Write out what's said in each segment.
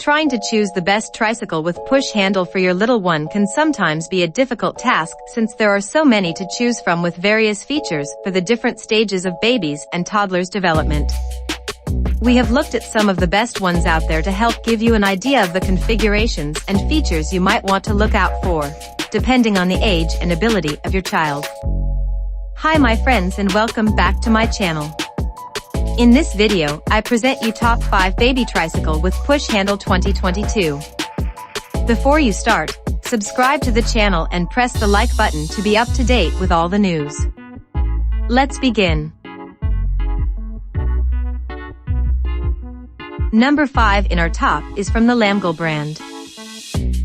Trying to choose the best tricycle with push handle for your little one can sometimes be a difficult task since there are so many to choose from with various features for the different stages of babies and toddlers' development. We have looked at some of the best ones out there to help give you an idea of the configurations and features you might want to look out for, depending on the age and ability of your child. Hi my friends and welcome back to my channel. In this video, I present you top 5 baby tricycle with push handle 2022. Before you start, subscribe to the channel and press the like button to be up to date with all the news. Let's begin. Number 5 in our top is from the Lamgool brand.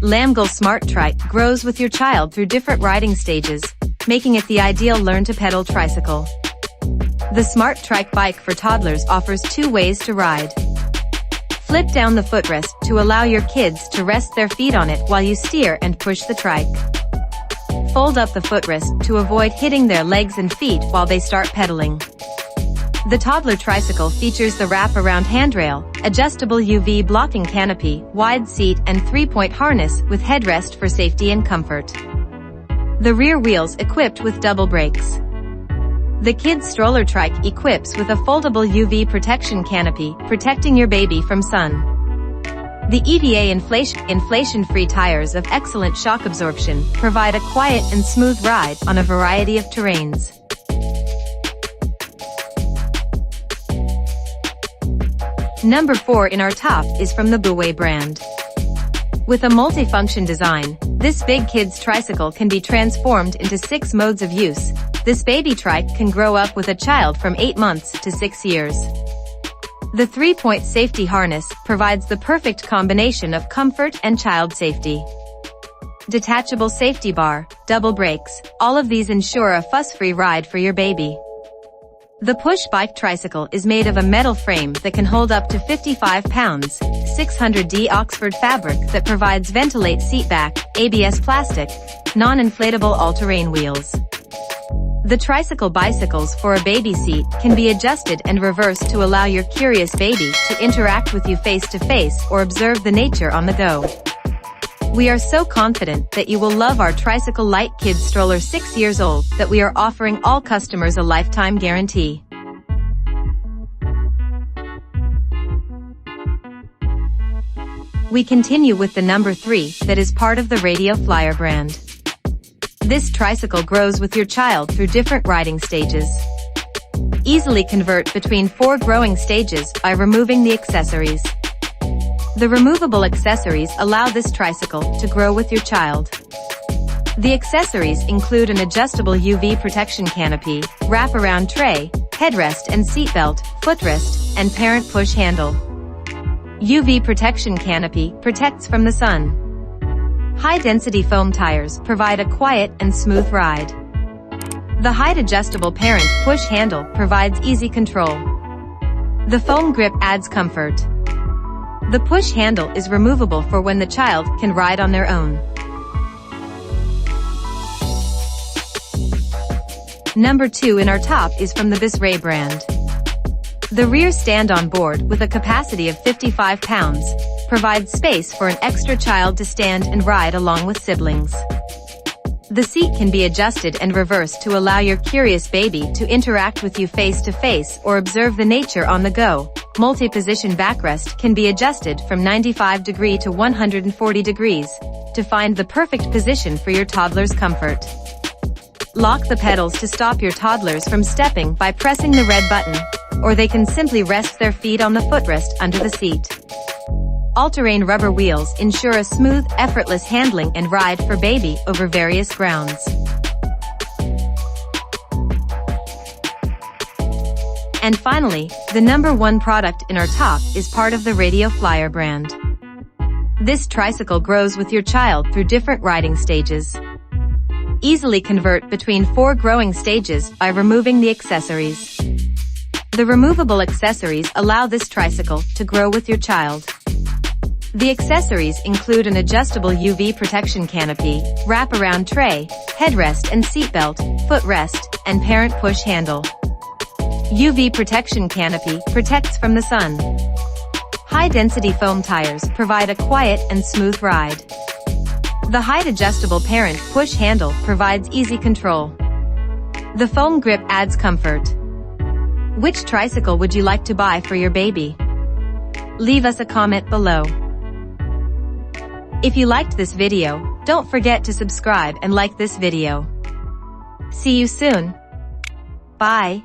Lamgool Smart Trike grows with your child through different riding stages, making it the ideal learn-to-pedal tricycle. The Smart Trike bike for toddlers offers 2 ways to ride. Flip down the footrest to allow your kids to rest their feet on it while you steer and push the trike. Fold up the footrest to avoid hitting their legs and feet while they start pedaling. The Toddler tricycle features the wrap-around handrail, adjustable UV blocking canopy, wide seat and 3-point harness with headrest for safety and comfort. The rear wheels equipped with double brakes. The Kids Stroller Trike equips with a foldable UV protection canopy, protecting your baby from sun. The EVA inflation-free tires of excellent shock absorption provide a quiet and smooth ride on a variety of terrains. Number 4 in our top is from the BOOWAY brand. With a multifunction design, this big kids tricycle can be transformed into 6 modes of use. This baby trike can grow up with a child from 8 months to 6 years. The 3-point safety harness provides the perfect combination of comfort and child safety. Detachable safety bar, double brakes, all of these ensure a fuss-free ride for your baby. The push bike tricycle is made of a metal frame that can hold up to 55 pounds, 600D Oxford fabric that provides ventilate seat back, ABS plastic, non-inflatable all-terrain wheels. The tricycle bicycles for a baby seat can be adjusted and reversed to allow your curious baby to interact with you face-to-face or observe the nature on the go. We are so confident that you will love our Tricycle Light Kids Stroller 6 years old that we are offering all customers a lifetime guarantee. We continue with the number 3 that is part of the Radio Flyer brand. This tricycle grows with your child through different riding stages. Easily convert between 4 growing stages by removing the accessories. The removable accessories allow this tricycle to grow with your child. The accessories include an adjustable UV protection canopy, wrap-around tray, headrest and seatbelt, footrest, and parent push handle. UV protection canopy protects from the sun. High-density foam tires provide a quiet and smooth ride. The height-adjustable parent push handle provides easy control. The foam grip adds comfort. The push handle is removable for when the child can ride on their own. Number 2 in our top is from the besrey brand. The rear stand-on board with a capacity of 55 pounds provides space for an extra child to stand and ride along with siblings. The seat can be adjusted and reversed to allow your curious baby to interact with you face-to-face or observe the nature on the go. Multi-position backrest can be adjusted from 95 degrees to 140 degrees to find the perfect position for your toddler's comfort. Lock the pedals to stop your toddlers from stepping by pressing the red button, or they can simply rest their feet on the footrest under the seat. All-terrain rubber wheels ensure a smooth, effortless handling and ride for baby over various grounds. And finally, the number 1 product in our top is part of the Radio Flyer brand. This tricycle grows with your child through different riding stages. Easily convert between 4 growing stages by removing the accessories. The removable accessories allow this tricycle to grow with your child. The accessories include an adjustable UV protection canopy, wrap-around tray, headrest and seatbelt, footrest, and parent push handle. UV protection canopy protects from the sun. High-density foam tires provide a quiet and smooth ride. The height-adjustable parent push handle provides easy control. The foam grip adds comfort. Which tricycle would you like to buy for your baby? Leave us a comment below. If you liked this video, don't forget to subscribe and like this video. See you soon. Bye.